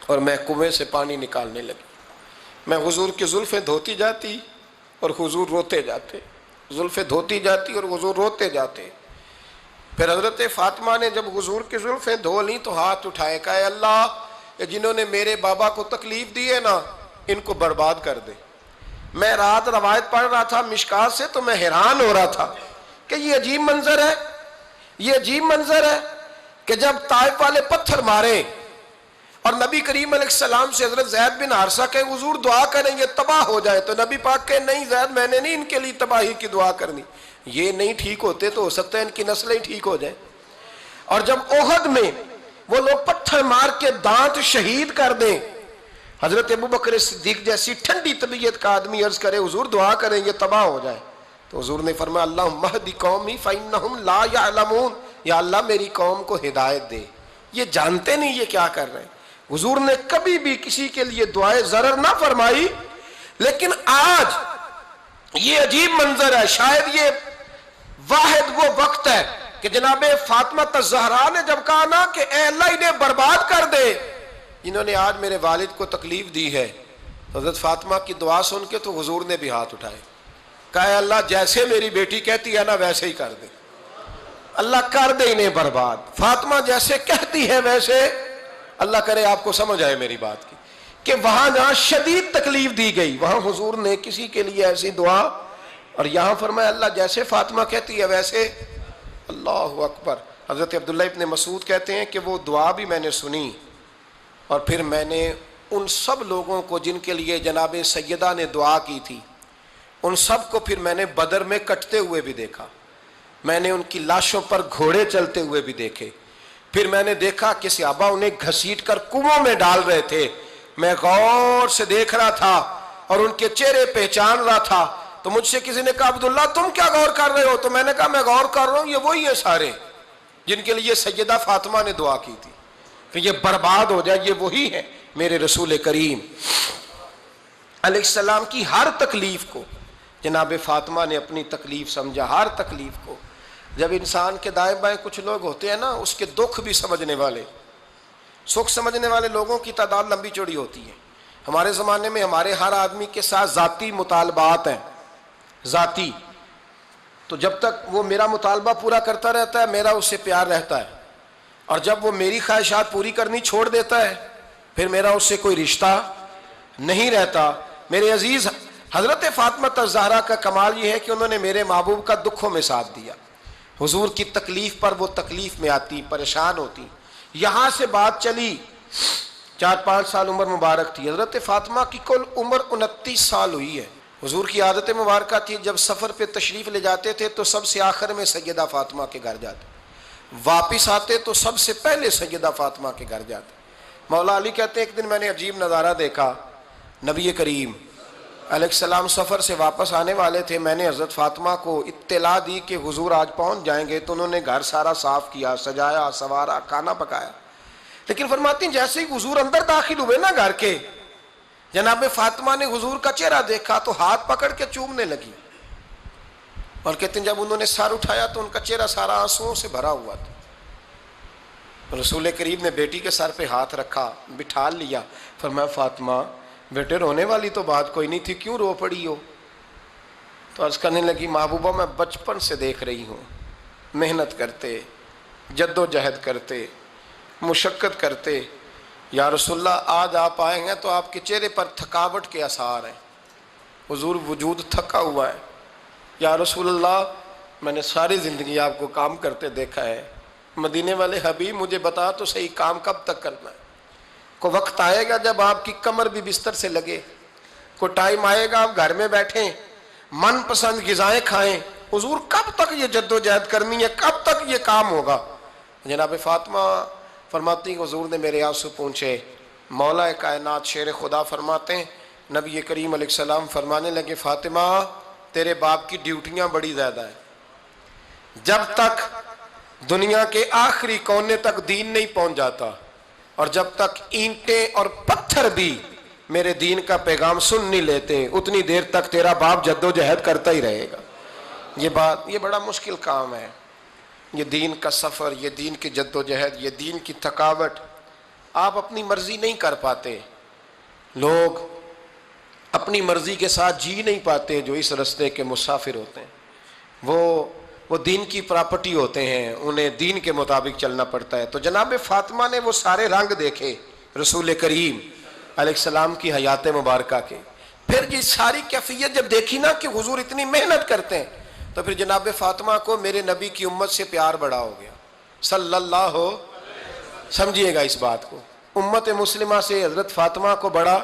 اور میں کنویں سے پانی نکالنے لگی، میں حضور کی زلفیں دھوتی جاتی اور حضور روتے جاتے، زلفیں دھوتی جاتی اور حضور روتے جاتے۔ پھر حضرت فاطمہ نے جب حضور کی زلفیں دھو لیں تو ہاتھ اٹھائے، کہا اے اللہ جنہوں نے میرے بابا کو تکلیف دی ہے نا ان کو برباد کر دے۔ میں رات روایت پڑھ رہا تھا مشکات سے تو میں حیران ہو رہا تھا کہ یہ عجیب منظر ہے، یہ عجیب منظر ہے کہ جب طائف والے پتھر مارے اور نبی کریم علیہ السلام سے حضرت زید بن حارثہ کہ حضور دعا کریں یہ تباہ ہو جائے، تو نبی پاک کہ نہیں زید میں نے نہیں ان کے لیے تباہی کی دعا کرنی، یہ نہیں ٹھیک ہوتے تو ہو سکتا ہے ان کی نسلیں ٹھیک ہو جائیں۔ اور جب احد میں وہ لوگ پتھر مار کے دانت شہید کر دیں، حضرت ابوبکر صدیق جیسی ٹھنڈی طبیعت کا آدمی عرض کرے حضور دعا کریں یہ تباہ ہو جائے، تو حضور نے فرمایا اللہم اہد قومی فإنہم لا یعلمون، یا اللہ میری قوم کو ہدایت دے، یہ جانتے نہیں یہ کیا کر رہے ہیں۔ حضور نے کبھی بھی کسی کے لیے دعائے ضرر نہ فرمائی، لیکن آج یہ عجیب منظر ہے، شاید یہ واحد وہ وقت ہے کہ جناب فاطمہ الزہرا نے جب کہا نا کہ اے اللہ انہیں برباد کر دے جنہوں نے آج میرے والد کو تکلیف دی ہے، حضرت فاطمہ کی دعا سن کے تو حضور نے بھی ہاتھ اٹھائے، کہا اے اللہ جیسے میری بیٹی کہتی ہے نا ویسے ہی کر دے، اللہ کر دے انہیں برباد، فاطمہ جیسے کہتی ہے ویسے، اللہ کرے آپ کو سمجھ آئے میری بات کی کہ وہاں جہاں شدید تکلیف دی گئی وہاں حضور نے کسی کے لیے ایسی دعا، اور یہاں فرمایا اللہ جیسے فاطمہ کہتی ہے ویسے، اللہ اکبر۔ حضرت عبداللہ ابن مسعود کہتے ہیں کہ وہ دعا بھی میں نے سنی، اور پھر میں نے ان سب لوگوں کو جن کے لیے جناب سیدہ نے دعا کی تھی ان سب کو پھر میں نے بدر میں کٹتے ہوئے بھی دیکھا، میں نے ان کی لاشوں پر گھوڑے چلتے ہوئے بھی دیکھے، پھر میں نے دیکھا کہ صحابہ انہیں گھسیٹ کر کنووں میں ڈال رہے تھے، میں غور سے دیکھ رہا تھا اور ان کے چہرے پہچان رہا تھا، تو مجھ سے کسی نے کہا عبداللہ تم کیا غور کر رہے ہو؟ تو میں نے کہا میں غور کر رہا ہوں یہ وہی ہیں سارے جن کے لیے سیدہ فاطمہ نے دعا کی تھی کہ یہ برباد ہو جائے، یہ وہی ہیں میرے رسول کریم علیہ السلام کی ہر تکلیف کو جناب فاطمہ نے اپنی تکلیف سمجھا، ہر تکلیف کو۔ جب انسان کے دائیں بائیں کچھ لوگ ہوتے ہیں نا اس کے دکھ بھی سمجھنے والے، سکھ سمجھنے والے لوگوں کی تعداد لمبی چوڑی ہوتی ہے۔ ہمارے زمانے میں ہمارے ہر آدمی کے ساتھ ذاتی مطالبات ہیں، ذاتی، تو جب تک وہ میرا مطالبہ پورا کرتا رہتا ہے میرا اس سے پیار رہتا ہے، اور جب وہ میری خواہشات پوری کرنی چھوڑ دیتا ہے پھر میرا اس سے کوئی رشتہ نہیں رہتا۔ میرے عزیز حضرت فاطمہ الزہرا کا کمال یہ ہے کہ انہوں نے میرے محبوب کا دکھوں میں ساتھ دیا، حضور کی تکلیف پر وہ تکلیف میں آتی، پریشان ہوتی۔ یہاں سے بات چلی 4-5 سال عمر مبارک تھی، حضرت فاطمہ کی کل عمر 29 سال ہوئی ہے۔ حضور کی عادت مبارکہ تھی جب سفر پہ تشریف لے جاتے تھے تو سب سے آخر میں سیدہ فاطمہ کے گھر جاتے، واپس آتے تو سب سے پہلے سیدہ فاطمہ کے گھر جاتے. مولا علی کہتے ہیں ایک دن میں نے عجیب نظارہ دیکھا. نبی کریم علیہ السلام سفر سے واپس آنے والے تھے. میں نے حضرت فاطمہ کو اطلاع دی کہ حضور آج پہنچ جائیں گے, تو انہوں نے گھر سارا صاف کیا, سجایا, سنوارا, کھانا پکایا. لیکن فرماتی ہیں جیسے ہی حضور اندر داخل ہوئے نا گھر کے, جناب فاطمہ نے حضور کا چہرہ دیکھا تو ہاتھ پکڑ کے چومنے لگی. اور کہتے ہیں جب انہوں نے سر اٹھایا تو ان کا چہرہ سارا آنسوؤں سے بھرا ہوا تھا. رسول کریم نے بیٹی کے سر پہ ہاتھ رکھا, بٹھا لیا. فرمایا فاطمہ بیٹے رونے والی تو بات کوئی نہیں تھی, کیوں رو پڑی ہو؟ تو عرض کرنے لگی محبوبہ میں بچپن سے دیکھ رہی ہوں, محنت کرتے, جد و جہد کرتے, مشقت کرتے. یا رسول اللہ آج آپ آئے ہیں تو آپ کے چہرے پر تھکاوٹ کے آثار ہیں, حضور وجود تھکا ہوا ہے. یا رسول اللہ میں نے ساری زندگی آپ کو کام کرتے دیکھا ہے, مدینے والے حبیب مجھے بتا تو صحیح کام کب تک کرنا ہے؟ کوئی وقت آئے گا جب آپ کی کمر بھی بستر سے لگے, کوئی ٹائم آئے گا آپ گھر میں بیٹھیں, من پسند غذائیں کھائیں. حضور کب تک یہ جد و جہد کرنی ہے, کب تک یہ کام ہوگا؟ جناب فاطمہ فرماتی ہیں حضور نے میرے آنسو پونچھے. مولا کائنات شیر خدا فرماتے ہیں نبی کریم علیہ السلام فرمانے لگے فاطمہ تیرے باپ کی ڈیوٹیاں بڑی زیادہ ہیں. جب تک دنیا کے آخری کونے تک دین نہیں پہنچ جاتا, اور جب تک اینٹیں اور پتھر بھی میرے دین کا پیغام سن نہیں لیتے, اتنی دیر تک تیرا باپ جد و جہد کرتا ہی رہے گا. یہ بڑا مشکل کام ہے, یہ دین کا سفر, یہ دین کی جد و جہد, یہ دین کی تھکاوٹ. آپ اپنی مرضی نہیں کر پاتے, لوگ اپنی مرضی کے ساتھ جی نہیں پاتے جو اس رستے کے مسافر ہوتے ہیں. وہ دین کی پراپرٹی ہوتے ہیں, انہیں دین کے مطابق چلنا پڑتا ہے. تو جناب فاطمہ نے وہ سارے رنگ دیکھے رسول کریم علیہ السلام کی حیات مبارکہ کے. پھر یہ ساری کیفیت جب دیکھی نا کہ حضور اتنی محنت کرتے ہیں, تو پھر جناب فاطمہ کو میرے نبی کی امت سے پیار بڑا ہو گیا صلی اللہ ہو. سمجھیے گا اس بات کو, امت مسلمہ سے حضرت فاطمہ کو بڑا.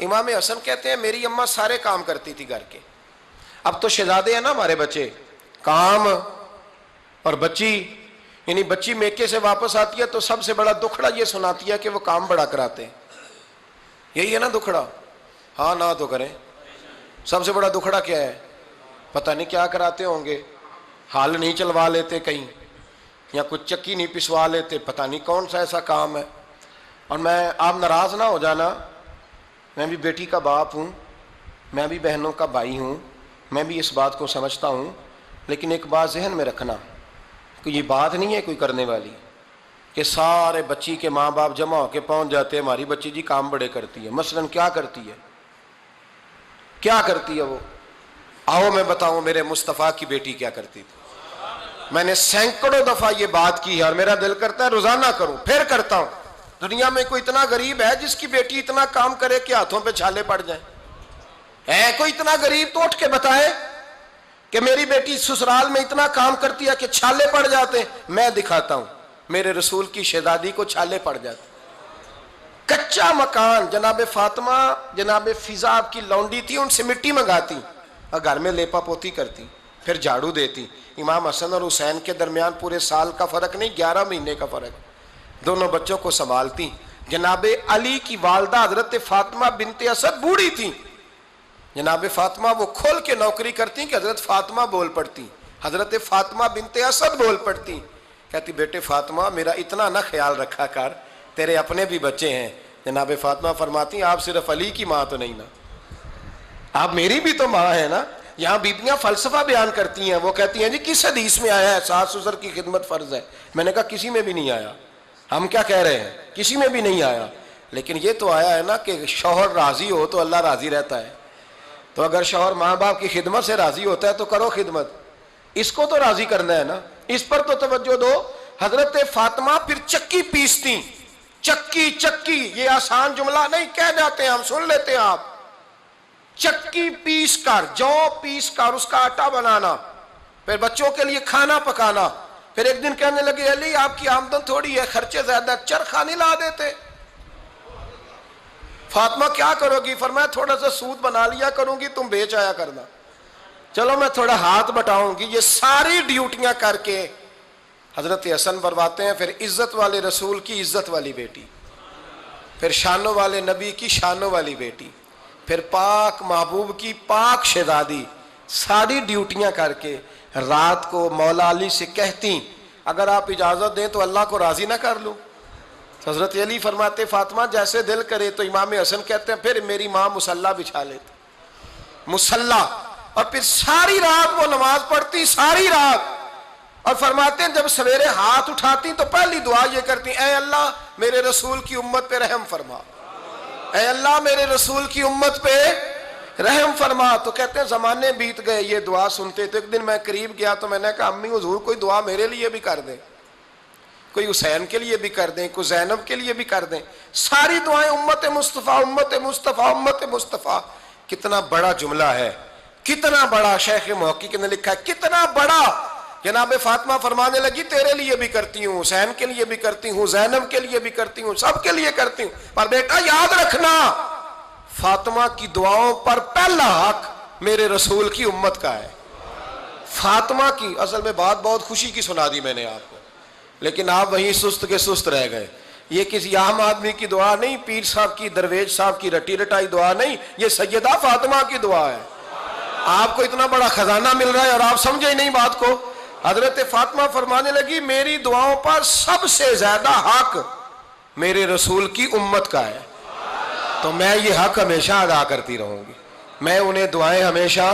امام حسن کہتے ہیں میری اماں سارے کام کرتی تھی گھر کے. اب تو شہزادے ہیں نا ہمارے بچے, کام اور بچی, یعنی بچی میکے سے واپس آتی ہے تو سب سے بڑا دکھڑا یہ سناتی ہے کہ وہ کام بڑا کراتے ہیں. یہی ہے نا دکھڑا؟ ہاں نہ تو کریں. سب سے بڑا دکھڑا کیا ہے؟ پتہ نہیں کیا کراتے ہوں گے, ہال نہیں چلوا لیتے کہیں, یا کچھ چکی نہیں پسوا لیتے, پتہ نہیں کون سا ایسا کام ہے. اور آپ ناراض نہ ہو جانا, میں بھی بیٹی کا باپ ہوں, میں بھی بہنوں کا بھائی ہوں, میں بھی اس بات کو سمجھتا ہوں. لیکن ایک بات ذہن میں رکھنا کہ یہ بات نہیں ہے کوئی کرنے والی کہ سارے بچی کے ماں باپ جمع ہو کے پہنچ جاتے ہیں ہماری بچی جی کام بڑے کرتی ہے. مثلاً کیا کرتی ہے, کیا کرتی ہے وہ؟ آؤ میں بتاؤں میرے مصطفیٰ کی بیٹی کیا کرتی تھی. میں نے سینکڑوں دفعہ یہ بات کی ہے اور میرا دل کرتا ہے روزانہ کروں, پھر کرتا ہوں. دنیا میں کوئی اتنا غریب ہے جس کی بیٹی اتنا کام کرے کہ ہاتھوں پہ چھالے پڑ جائیں؟ ہے کوئی اتنا غریب تو اٹھ کے بتائے کہ میری بیٹی سسرال میں اتنا کام کرتی ہے کہ چھالے پڑ جاتے ہیں. میں دکھاتا ہوں, میرے رسول کی شہزادی کو چھالے پڑ جاتے. کچا مکان, جناب فاطمہ جناب فضا آپ کی لونڈی تھی, ان سے مٹی منگاتی اور گھر میں لیپا پوتی کرتی, پھر جھاڑو دیتی. امام حسن اور حسین کے درمیان پورے سال کا فرق نہیں, 11 مہینے کا فرق. دونوں بچوں کو سنبھالتی. جناب علی کی والدہ حضرت فاطمہ بنت اسد بوڑھی تھی. جناب فاطمہ وہ کھول کے نوکری کرتی کہ حضرت فاطمہ بول پڑتی, حضرت فاطمہ بنت اسد بول پڑتی. کہتی بیٹے فاطمہ میرا اتنا نہ خیال رکھا کر, تیرے اپنے بھی بچے ہیں. جناب فاطمہ فرماتی آپ صرف علی کی ماں تو نہیں نا, آپ میری بھی تو ماں ہے نا. یہاں بیبیاں فلسفہ بیان کرتی ہیں, وہ کہتی ہیں جی کس حدیث میں آیا ہے ساس سسر کی خدمت فرض ہے؟ میں نے کہا کسی میں بھی نہیں آیا. ہم کیا کہہ رہے ہیں, کسی میں بھی نہیں آیا. لیکن یہ تو آیا ہے نا کہ شوہر راضی ہو تو اللہ راضی رہتا ہے. تو اگر شوہر ماں باپ کی خدمت سے راضی ہوتا ہے تو کرو خدمت, اس کو تو راضی کرنا ہے نا, اس پر تو توجہ دو. حضرت فاطمہ پھر چکی پیستی. چکی چکی یہ آسان جملہ نہیں, کہہ جاتے ہیں ہم, سن لیتے ہیں آپ. چکی پیس کر, جو پیس کر اس کا آٹا بنانا, پھر بچوں کے لیے کھانا پکانا. پھر ایک دن کہنے لگے علی آپ کی آمدن تھوڑی ہے, خرچے زیادہ, چرخہ نہیں لا دیتے. فاطمہ کیا کرو گی؟ فرمایا تھوڑا سا سود بنا لیا کروں گی, تم بیچ آیا کرنا. چلو میں تھوڑا ہاتھ بٹاؤں گی. یہ ساری ڈیوٹیاں کر کے حضرت حسن فرماتے ہیں پھر عزت والے رسول کی عزت والی بیٹی، پھر شانوں والے نبی کی شانوں والی بیٹی، پھر پاک محبوب کی پاک شہزادی، ساری ڈیوٹیاں کر کے رات کو مولا علی سے کہتی اگر آپ اجازت دیں تو اللہ کو راضی نہ کر لوں؟ حضرت علی فرماتے فاطمہ جیسے دل کرے، تو امام حسن کہتے ہیں پھر میری ماں مصلی بچھا لیتی، مصلی، اور پھر ساری رات وہ نماز پڑھتی، ساری رات، اور فرماتے ہیں جب سویرے ہاتھ اٹھاتی تو پہلی دعا یہ کرتی اے اللہ میرے رسول کی امت پہ رحم فرما، اے اللہ میرے رسول کی امت پہ رحم فرما۔ تو کہتے ہیں زمانے بیت گئے یہ دعا سنتے، تو ایک دن میں قریب گیا تو میں نے کہا امی حضور کوئی دعا میرے لیے بھی کر دیں، کوئی حسین کے لیے بھی کر دیں، کوئی زینب کے لیے بھی کر دیں، ساری دعائیں امت مصطفیٰ امت مصطفیٰ امت مصطفیٰ۔ کتنا بڑا جملہ ہے، کتنا بڑا، شیخ محقق نے لکھا ہے کتنا بڑا۔ جناب فاطمہ فرمانے لگی تیرے لیے بھی کرتی ہوں، حسین کے لیے بھی کرتی ہوں، زینب کے لیے بھی کرتی ہوں، سب کے لیے کرتی ہوں، پر بیٹا یاد رکھنا فاطمہ کی دعاؤں پر پہلا حق میرے رسول کی امت کا ہے۔ فاطمہ کی، اصل میں بات بہت خوشی کی سنا دی میں نے آپ کو، لیکن آپ وہیں سست کے سست رہ گئے۔ یہ کسی عام آدمی کی دعا نہیں، پیر صاحب کی، درویش صاحب کی رٹی رٹائی دعا نہیں، یہ سیدہ فاطمہ کی دعا ہے۔ آپ کو اتنا بڑا خزانہ مل رہا ہے اور آپ سمجھے ہی نہیں بات کو۔ حضرت فاطمہ فرمانے لگی میری دعاؤں پر سب سے زیادہ حق میرے رسول کی امت کا ہے، تو میں یہ حق ہمیشہ ادا کرتی رہوں گی، میں انہیں دعائیں ہمیشہ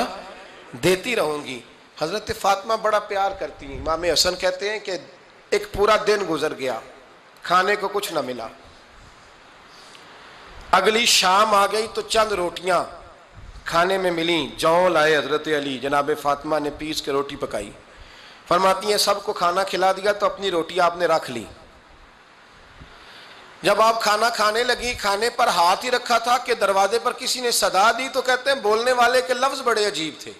دیتی رہوں گی۔ حضرت فاطمہ بڑا پیار کرتی ہیں۔ امام حسن کہتے ہیں کہ ایک پورا دن گزر گیا، کھانے کو کچھ نہ ملا، اگلی شام آ گئی تو چند روٹیاں کھانے میں ملیں، جوں لائے حضرت علی، جناب فاطمہ نے پیس کے روٹی پکائی، فرماتی ہیں سب کو کھانا کھلا دیا تو اپنی روٹی آپ نے رکھ لی۔ جب آپ کھانا کھانے لگی، کھانے پر ہاتھ ہی رکھا تھا کہ دروازے پر کسی نے صدا دی، تو کہتے ہیں بولنے والے کے لفظ بڑے عجیب تھے،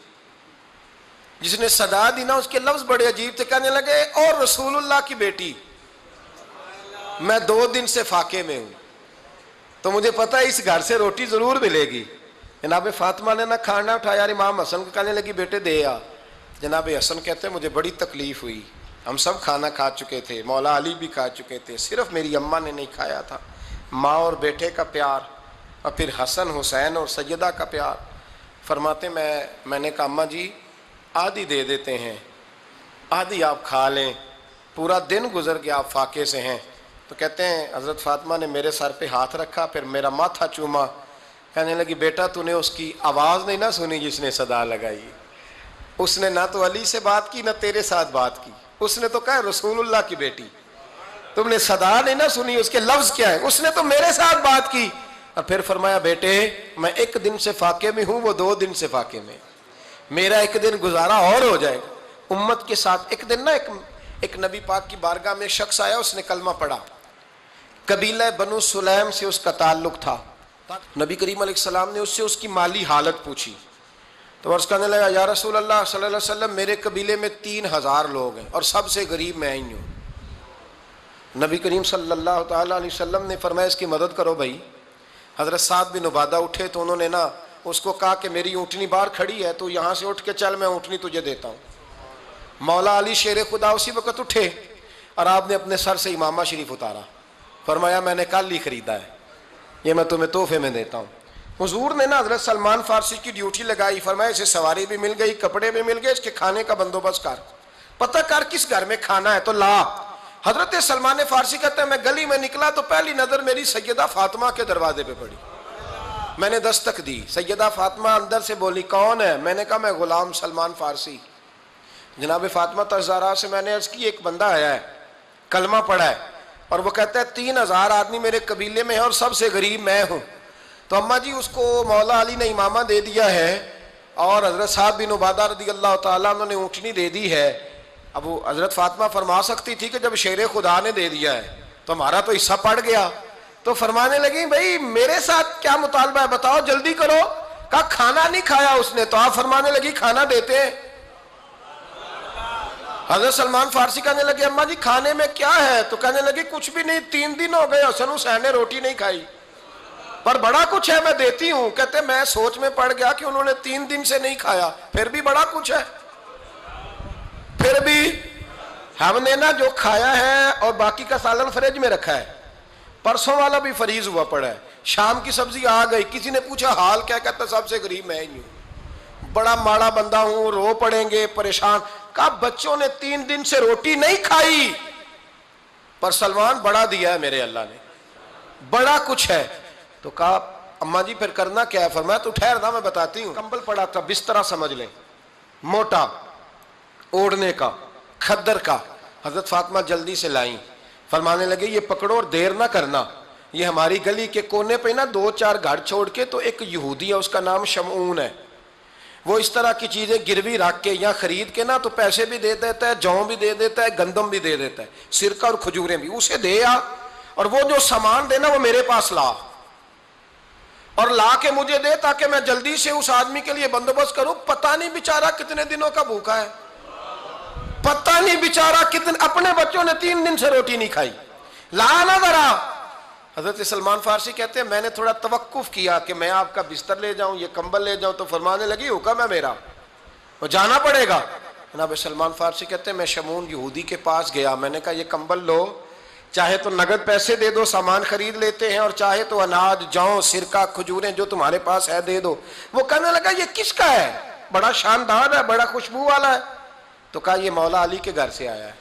جس نے صدا دی نا اس کے لفظ بڑے عجیب تھے، کہنے لگے اور رسول اللہ کی بیٹی میں 2 دن سے فاقے میں ہوں، تو مجھے پتا ہے اس گھر سے روٹی ضرور ملے گی۔ جناب فاطمہ نے نہ کھانا اٹھایا، امام حسن کو کہنے لگی بیٹے دے آ۔ جناب حسن کہتے ہیں مجھے بڑی تکلیف ہوئی، ہم سب کھانا کھا چکے تھے، مولا علی بھی کھا چکے تھے، صرف میری اماں نے نہیں کھایا تھا۔ ماں اور بیٹے کا پیار، اور پھر حسن حسین اور سیدہ کا پیار۔ فرماتے میں نے کہا اماں جی آدھی دے دیتے ہیں، آدھی آپ کھا لیں، پورا دن گزر گیا آپ فاقے سے ہیں۔ تو کہتے ہیں حضرت فاطمہ نے میرے سر پہ ہاتھ رکھا، پھر میرا ماتھا چوما، کہنے لگی بیٹا تو نے اس کی آواز نہیں نہ سنی جس نے صدا لگائی، اس نے نہ تو علی سے بات کی نہ تیرے ساتھ بات کی، اس نے تو کہا رسول اللہ کی بیٹی، تم نے صدا نہیں نہ سنی، اس کے لفظ کیا ہے، اس نے تو میرے ساتھ بات کی۔ اور پھر فرمایا بیٹے میں 1 دن سے فاقے میں ہوں، وہ 2 دن سے فاقے میں، میرا 1 دن گزارا اور ہو جائے گا امت کے ساتھ۔ ایک دن نا ایک نبی پاک کی بارگاہ میں ایک شخص آیا، اس نے کلمہ پڑھا، قبیلہ بنو سلیم سے اس کا تعلق تھا۔ نبی کریم علیہ السلام نے اس سے اس کی مالی حالت پوچھی، تو عرض کرنے لگا یا رسول اللہ صلی اللہ علیہ وسلم میرے قبیلے میں 3000 لوگ ہیں اور سب سے غریب میں ہی ہوں۔ نبی کریم صلی اللہ تعالیٰ علیہ وسلم نے فرمایا اس کی مدد کرو بھائی۔ حضرت سعد بن عبادہ اٹھے تو انہوں نے نا اس کو کہا کہ میری اونٹنی باہر کھڑی ہے، تو یہاں سے اٹھ کے چل میں اونٹنی تجھے دیتا ہوں۔ مولا علی شیر خدا اسی وقت اٹھے اور آپ نے اپنے سر سے امامہ شریف اتارا، فرمایا میں نے کل ہی خریدا ہے، یہ میں تمہیں تحفے میں دیتا ہوں۔ حضور نے نا حضرت سلمان فارسی کی ڈیوٹی لگائی، فرمایا اسے سواری بھی مل گئی، کپڑے بھی مل گئے، اس کے کھانے کا بندوبست کر، پتہ کر کس گھر میں کھانا ہے تو لا۔ حضرت سلمان فارسی کہتے ہیں میں گلی میں نکلا تو پہلی نظر میری سیدہ فاطمہ کے دروازے پہ پڑی، میں نے دستک دی، سیدہ فاطمہ اندر سے بولی کون ہے؟ میں نے کہا میں غلام سلمان فارسی۔ جناب فاطمہ تزارہ سے میں نے عرض کی ایک بندہ آیا ہے، کلمہ پڑھا ہے، اور وہ کہتا ہے 3000 آدمی میرے قبیلے میں ہیں اور سب سے غریب میں ہوں۔ تو اماں جی اس کو مولا علی نے امامہ دے دیا ہے اور حضرت سعد بن عبادہ رضی اللہ تعالیٰ عنہ نے اونٹنی دے دی ہے۔ اب وہ حضرت فاطمہ فرما سکتی تھی کہ جب شیر خدا نے دے دیا ہے تو ہمارا تو حصہ پڑ گیا، تو فرمانے لگی بھائی میرے ساتھ کیا مطالبہ ہے بتاؤ جلدی کرو۔ کہا کھانا نہیں کھایا اس نے، تو آپ فرمانے لگی کھانا دیتے ہیں۔ حضرت سلمان فارسی کہنے لگے اماں جی کھانے میں کیا ہے؟ تو کہنے لگی کچھ بھی نہیں، 3 دن ہو گئے حسن حسین نے روٹی نہیں کھائی، پر بڑا کچھ ہے میں دیتی ہوں۔ کہتے میں سوچ میں پڑ گیا کہ انہوں نے 3 دن سے نہیں کھایا، پھر بھی بڑا کچھ ہے، پھر بھی ہم نے نا جو کھایا ہے اور باقی کا سالن فریج میں رکھا ہے، پرسوں والا بھی فریز ہوا پڑا ہے، شام کی سبزی آ گئی، کسی نے پوچھا حال کیا، کہتا سب سے غریب میں ہی ہوں، بڑا ماڑا بندہ ہوں، رو پڑیں گے، پریشان۔ کہا بچوں نے 3 دن سے روٹی نہیں کھائی، پر سلمان بڑا دیا ہے میرے اللہ نے، بڑا کچھ ہے۔ تو کہا اماں جی پھر کرنا کیا ہے؟ فرمایا تو ٹھہر نا میں بتاتی ہوں۔ کمبل پڑا تھا، بسترا سمجھ لیں، موٹا، اوڑھنے کا، کھدر کا۔ حضرت فاطمہ جلدی سے لائیں، فرمانے لگے یہ پکڑو اور دیر نہ کرنا، یہ ہماری گلی کے کونے پہ نا 2-4 گھر چھوڑ کے تو ایک یہودی ہے، اس کا نام شمعون ہے، وہ اس طرح کی چیزیں گروی رکھ کے یا خرید کے نا تو پیسے بھی دے دیتا ہے، جوں بھی دے دیتا ہے، گندم بھی دے دیتا ہے، سرکہ اور کھجوریں بھی، اسے دے آ، اور وہ جو سامان دینا وہ میرے پاس لا، اور لا کے مجھے دے تاکہ میں جلدی سے اس آدمی کے لیے بندوبست کروں۔ پتہ نہیں بیچارہ کتنے دنوں کا بھوکا ہے، پتہ نہیں بیچارہ کتنے، اپنے بچوں نے 3 دن سے روٹی نہیں کھائی، لا نہ ذرا۔ حضرت سلمان فارسی کہتے ہیں میں نے تھوڑا توقف کیا کہ میں آپ کا بستر لے جاؤں، یہ کمبل لے جاؤں، تو فرمانے لگی حکم ہے میرا، وہ جانا پڑے گا۔ جناب سلمان فارسی کہتے ہیں میں شمعون یہودی کے پاس گیا، میں نے کہا یہ کمبل لو، چاہے تو نگد پیسے دے دو، سامان خرید لیتے ہیں، اور چاہے تو اناج، جوں، سرکہ، کھجوریں جو تمہارے پاس ہے دے دو۔ وہ کہنے لگا یہ کس کا ہے؟ بڑا شاندار ہے، بڑا خوشبو والا ہے۔ تو کہا یہ مولا علی کے گھر سے آیا ہے،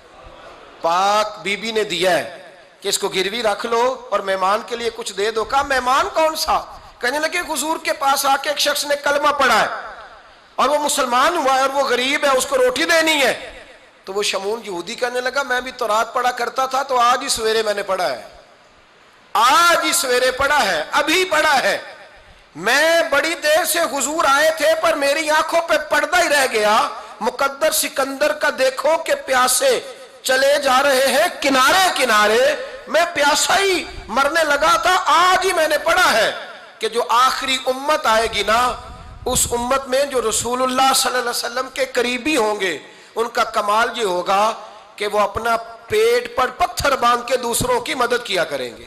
پاک بی بی نے دیا ہے کہ اس کو گروی رکھ لو اور مہمان کے لیے کچھ دے دو۔ کہا مہمان کون سا؟ کہنے لگے حضور کے پاس آ کے ایک شخص نے کلمہ پڑھا ہے اور وہ مسلمان ہوا ہے اور وہ غریب ہے، اس کو روٹی دینی ہے۔ تو وہ شمعون یہودی کہنے لگا میں بھی تورات پڑھا کرتا تھا، تو آج ہی سویرے میں نے پڑھا ہے، آج ہی سویرے پڑھا ہے، ابھی پڑھا ہے، میں بڑی دیر سے حضور آئے تھے پر میری آنکھوں پہ پردہ ہی رہ گیا، مقدر سکندر کا دیکھو کہ پیاسے چلے جا رہے ہیں کنارے کنارے، میں پیاسا ہی مرنے لگا تھا، آج ہی میں نے پڑھا ہے کہ جو آخری امت آئے گی نا، اس امت میں جو رسول اللہ صلی اللہ علیہ وسلم کے قریبی ہوں گے، ان کا کمال یہ ہوگا کہ وہ اپنا پیٹ پر پتھر باندھ کے دوسروں کی مدد کیا کریں گے۔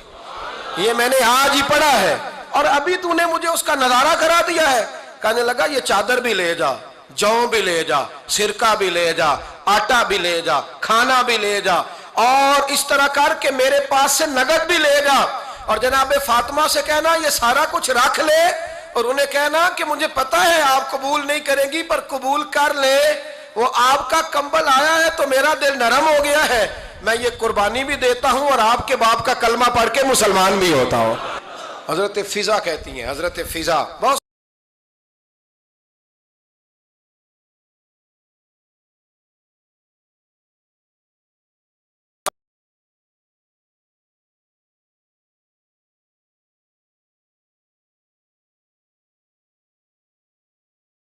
یہ میں نے آج ہی پڑھا ہے اور ابھی تو نے مجھے اس کا نظارہ کرا دیا ہے۔ کہنے لگا یہ چادر بھی لے جا، جوں بھی لے جا، سرکہ بھی لے جا، آٹا بھی لے جا، کھانا بھی لے جا، اور اس طرح کر کے میرے پاس سے نگد بھی لے جا، اور جناب فاطمہ سے کہنا یہ سارا کچھ رکھ لے، اور انہیں کہنا کہ مجھے پتا ہے آپ قبول نہیں کریں گی پر قبول کر لے، وہ آپ کا کمبل آیا ہے تو میرا دل نرم ہو گیا ہے، میں یہ قربانی بھی دیتا ہوں اور آپ کے باپ کا کلمہ پڑھ کے مسلمان بھی ہوتا ہوں۔ حضرت فضا کہتی ہیں، حضرت فضا بہت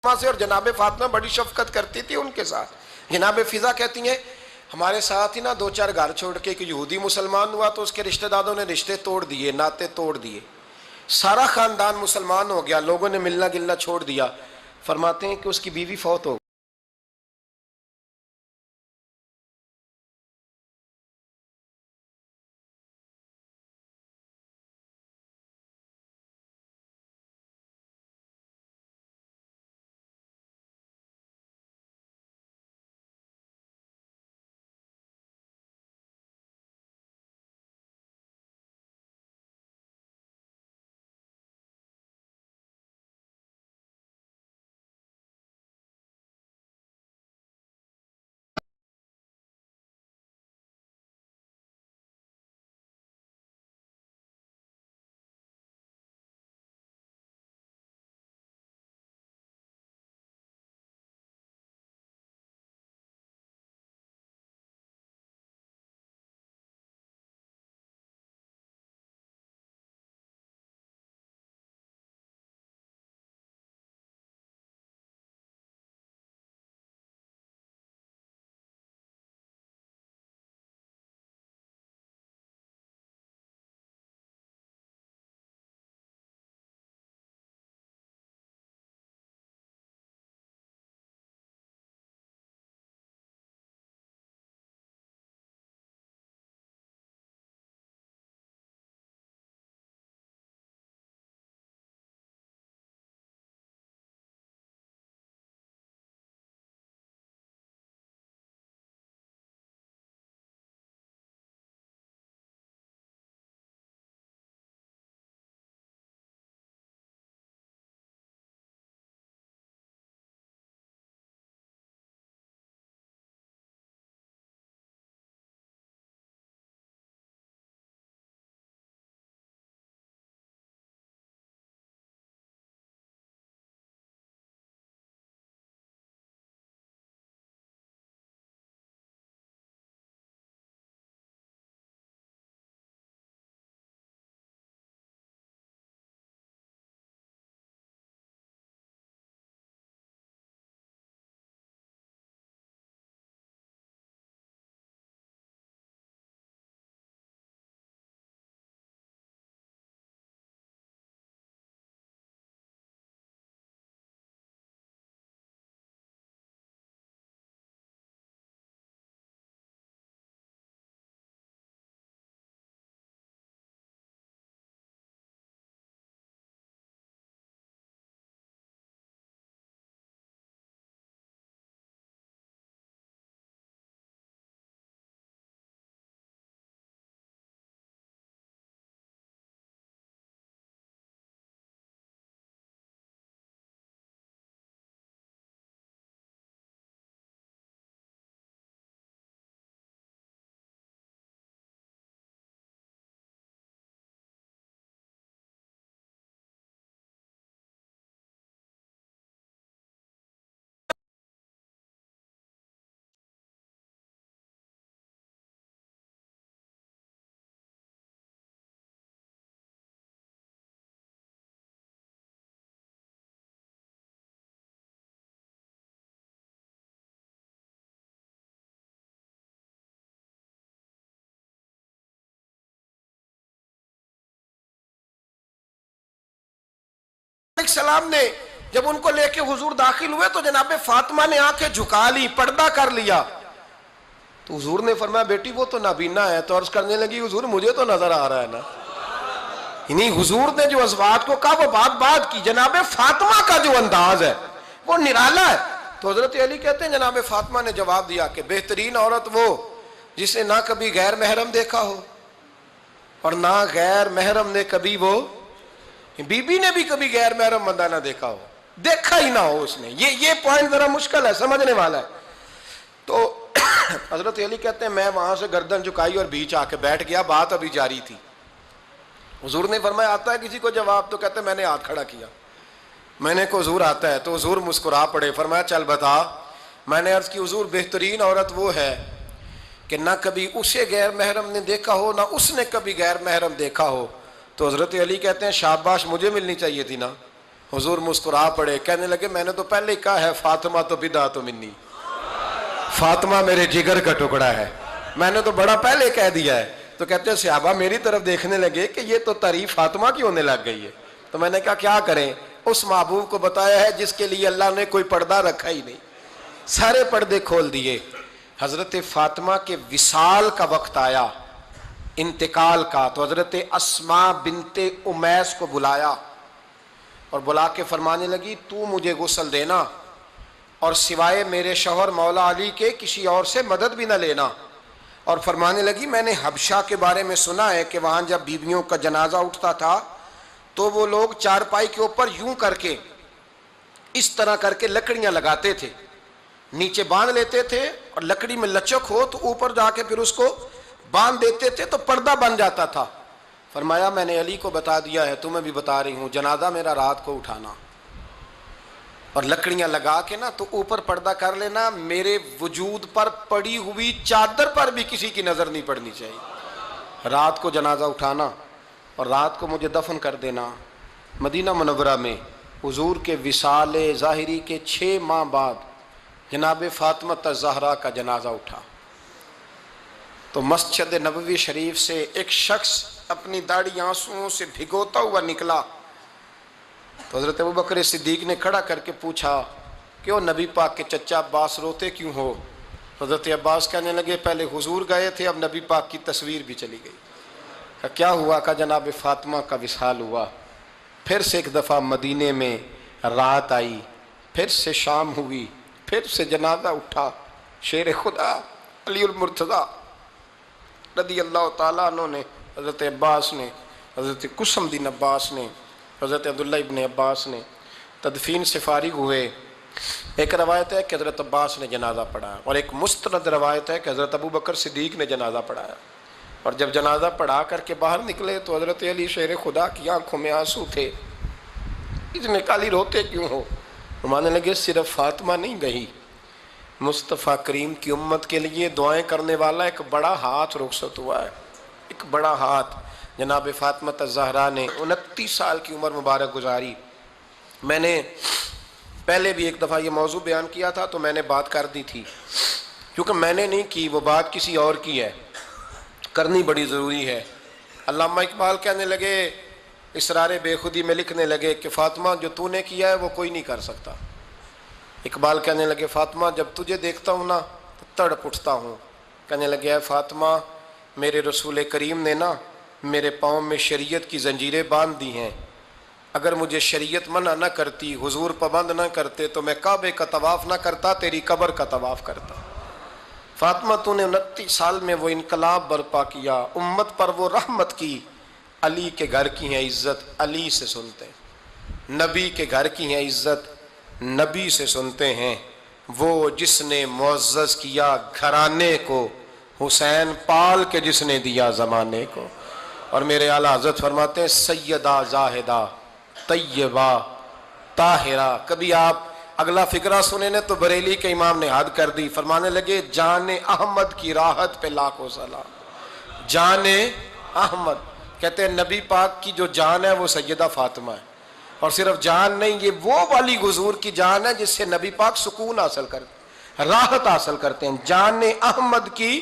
سے، اور جناب فاطمہ بڑی شفقت کرتی تھی ان کے ساتھ۔ جناب فضا کہتی ہیں ہمارے ساتھ ہی نا 2-4 گھر چھوڑ کے ایک یہودی مسلمان ہوا تو اس کے رشتہ داروں نے رشتے توڑ دیے، ناطے توڑ دیے، سارا خاندان مسلمان ہو گیا، لوگوں نے ملنا گلنا چھوڑ دیا۔ فرماتے ہیں کہ اس کی بیوی فوت ہو السلام نے جب ان کو لے کے حضور داخل ہوئے تو جناب فاطمہ نے آنکھیں جھکا لی، پردہ کر لیا. تو حضور نے فرمایا بیٹی وہ تو نابینا ہے. تو عرض کرنے لگی حضور مجھے تو نظر آ رہا ہے نا. یعنی حضور نے جو ازواج کو کہا وہ بات کی. جناب فاطمہ کا جو انداز ہے وہ نرالا ہے. تو حضرت علی کہتے ہیں جناب فاطمہ نے جواب دیا کہ بہترین عورت وہ جس نے نہ کبھی غیر محرم دیکھا ہو اور نہ غیر محرم نے کبھی، وہ بی بی نے بھی کبھی غیر محرم بندہ نہ دیکھا ہو، دیکھا ہی نہ ہو اس نے. یہ پوائنٹ ذرا مشکل ہے، سمجھنے والا ہے. تو حضرت علی کہتے ہیں میں وہاں سے گردن جھکائی اور بیچ آ کے بیٹھ گیا، بات ابھی جاری تھی. حضور نے فرمایا آتا ہے کسی کو جواب؟ تو کہتے ہیں میں نے ہاتھ کھڑا کیا. میں نے کو حضور آتا ہے. تو حضور مسکرا پڑے، فرمایا چل بتا. میں نے عرض کی حضور بہترین عورت وہ ہے کہ نہ کبھی اسے غیر محرم نے دیکھا ہو نہ اس نے کبھی غیر محرم دیکھا ہو. تو حضرت علی کہتے ہیں شاباش، مجھے ملنی چاہیے تھی نا. حضور مسکرا پڑے، کہنے لگے میں نے تو پہلے ہی کہا ہے فاطمہ تو بدعت منی، فاطمہ میرے جگر کا ٹکڑا ہے، میں نے تو بڑا پہلے کہہ دیا ہے. تو کہتے ہیں صحابہ میری طرف دیکھنے لگے کہ یہ تو تعریف فاطمہ کی ہونے لگ گئی ہے. تو میں نے کہا کیا کریں؟ اس محبوب کو بتایا ہے جس کے لیے اللہ نے کوئی پردہ رکھا ہی نہیں، سارے پردے کھول دیے. حضرت فاطمہ کے وصال کا وقت آیا، انتقال کا. تو حضرت اسماء بنت امیس کو بلایا اور بلا کے فرمانے لگی تو مجھے غسل دینا اور سوائے میرے شوہر مولا علی کے کسی اور سے مدد بھی نہ لینا. اور فرمانے لگی میں نے حبشہ کے بارے میں سنا ہے کہ وہاں جب بیویوں کا جنازہ اٹھتا تھا تو وہ لوگ چارپائی کے اوپر یوں کر کے اس طرح کر کے لکڑیاں لگاتے تھے، نیچے باندھ لیتے تھے اور لکڑی میں لچک ہو تو اوپر جا کے پھر اس کو باندھ دیتے تھے تو پردہ بن جاتا تھا. فرمایا میں نے علی کو بتا دیا ہے، تمہیں بھی بتا رہی ہوں، جنازہ میرا رات کو اٹھانا اور لکڑیاں لگا کے نا تو اوپر پردہ کر لینا، میرے وجود پر پڑی ہوئی چادر پر بھی کسی کی نظر نہیں پڑنی چاہیے. رات کو جنازہ اٹھانا اور رات کو مجھے دفن کر دینا. مدینہ منورہ میں حضور کے وصال ظاہری کے 6 ماہ بعد جناب فاطمہ الزہرا کا جنازہ اٹھا. تو مسجد نبوی شریف سے ایک شخص اپنی داڑھی آنسوؤں سے بھگوتا ہوا نکلا. تو حضرت ابوبکر صدیق نے کھڑا کر کے پوچھا کیوں نبی پاک کے چچا عباس روتے کیوں ہو؟ حضرت عباس کہنے لگے پہلے حضور گئے تھے، اب نبی پاک کی تصویر بھی چلی گئی. کیا ہوا؟ کہ جناب فاطمہ کا وصال ہوا. پھر سے ایک دفعہ مدینے میں رات آئی، پھر سے شام ہوئی، پھر سے جنازہ اٹھا. شیر خدا علی المرتضیٰ رضی اللہ تعالیٰ عنہ نے، حضرت عباس نے، حضرت قسم بن عباس نے، حضرت عبداللہ ابن عباس نے تدفین سے فارغ ہوئے. ایک روایت ہے کہ حضرت عباس نے جنازہ پڑھایا اور ایک مستند روایت ہے کہ حضرت ابوبکر صدیق نے جنازہ پڑھایا. اور جب جنازہ پڑھا کر کے باہر نکلے تو حضرت علی شیر خدا کی آنکھوں میں آنسو تھے. اتنے کالی روتے کیوں ہو؟ ماننے لگے صرف فاطمہ نہیں گئی، مصطفیٰ کریم کی امت کے لیے دعائیں کرنے والا ایک بڑا ہاتھ رخصت ہوا ہے. ایک بڑا ہاتھ جناب فاطمہ الزہرا نے 29 سال کی عمر مبارک گزاری. میں نے پہلے بھی ایک دفعہ یہ موضوع بیان کیا تھا تو میں نے بات کر دی تھی، کیونکہ میں نے نہیں کی، وہ بات کسی اور کی ہے، کرنی بڑی ضروری ہے. علامہ اقبال کہنے لگے، اسرار بے خودی میں لکھنے لگے کہ فاطمہ جو تو نے کیا ہے وہ کوئی نہیں کر سکتا. اقبال کہنے لگے فاطمہ جب تجھے دیکھتا ہوں نا تو تڑپ اٹھتا ہوں. کہنے لگے اے فاطمہ میرے رسول کریم نے نا میرے پاؤں میں شریعت کی زنجیریں باندھ دی ہیں، اگر مجھے شریعت منع نہ کرتی، حضور پابند نہ کرتے تو میں کعبے کا طواف نہ کرتا، تیری قبر کا طواف کرتا. فاطمہ تو نے 29 سال میں وہ انقلاب برپا کیا، امت پر وہ رحمت کی. علی کے گھر کی ہے عزت علی سے سنتے ہیں، نبی کے گھر کی ہے عزت نبی سے سنتے ہیں. وہ جس نے معزز کیا گھرانے کو، حسین پال کے جس نے دیا زمانے کو. اور میرے اعلیٰ حضرت فرماتے ہیں سیدہ زاہدہ طیبہ طاہرہ. کبھی آپ اگلا فقرہ سنے نے تو بریلی کے امام نے حد کر دی، فرمانے لگے جان احمد کی راحت پہ لاکھوں سلام. جان احمد کہتے ہیں نبی پاک کی جو جان ہے وہ سیدہ فاطمہ ہے، اور صرف جان نہیں، یہ وہ والی حضور کی جان ہے جس سے نبی پاک سکون حاصل کرتے، راحت حاصل کرتے ہیں. جان احمد کی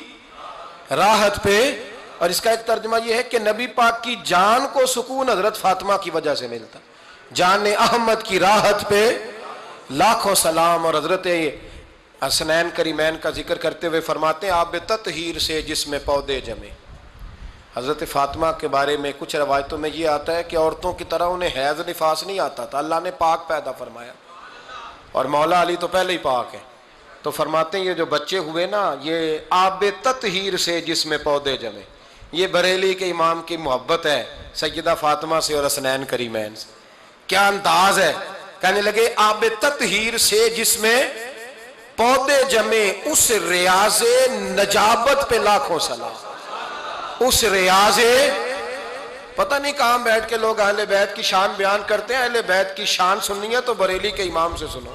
راحت پہ. اور اس کا ایک ترجمہ یہ ہے کہ نبی پاک کی جان کو سکون حضرت فاطمہ کی وجہ سے ملتا. جان احمد کی راحت پہ لاکھوں سلام۔ اور حضرت حسنین کریمین کا ذکر کرتے ہوئے فرماتے ہیں آب تطہیر سے جس میں پودے جمے۔ حضرت فاطمہ کے بارے میں کچھ روایتوں میں یہ آتا ہے کہ عورتوں کی طرح انہیں حیض نفاس نہیں آتا تھا، اللہ نے پاک پیدا فرمایا، اور مولا علی تو پہلے ہی پاک ہے، تو فرماتے ہیں یہ جو بچے ہوئے نا یہ آب تطہیر سے جس میں پودے جمے۔ یہ بریلی کے امام کی محبت ہے سیدہ فاطمہ سے اور حسنین کریمین سے، کیا انداز ہے، کہنے لگے آب تطہیر سے جس میں پودے جمے، اس ریاض نجابت پہ لاکھوں سلام۔ اس ریاض، پتہ نہیں کہاں بیٹھ کے لوگ اہل بیت کی شان بیان کرتے ہیں، اہل بیت کی شان سننی ہے تو بریلی کے امام سے سنو۔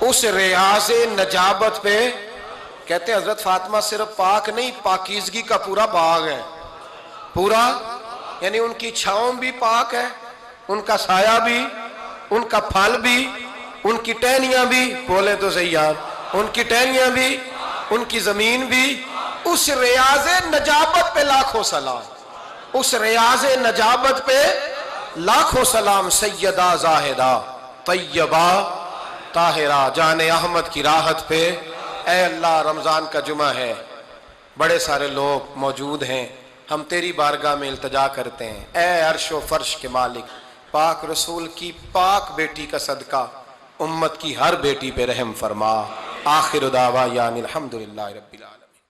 اس ریاض نجابت پہ کہتے ہیں حضرت فاطمہ صرف پاک نہیں، پاکیزگی کا پورا باغ ہے، پورا، یعنی ان کی چھاؤں بھی پاک ہے، ان کا سایہ بھی، ان کا پھل بھی، ان کی ٹہنیاں بھی، بولے تو صحیح یار، ان کی ٹہنیاں بھی، ان کی زمین بھی۔ اس ریاض نجابت پہ لاکھوں سلام، اس ریاض نجابت پہ لاکھوں سلام۔ سیدہ زاہدہ طیبہ طاہرہ جان احمد کی راحت پہ۔ اے اللہ رمضان کا جمعہ ہے، بڑے سارے لوگ موجود ہیں، ہم تیری بارگاہ میں التجا کرتے ہیں، اے عرش و فرش کے مالک، پاک رسول کی پاک بیٹی کا صدقہ امت کی ہر بیٹی پہ رحم فرما۔ آخر دعوانا الحمدللہ رب العالمین۔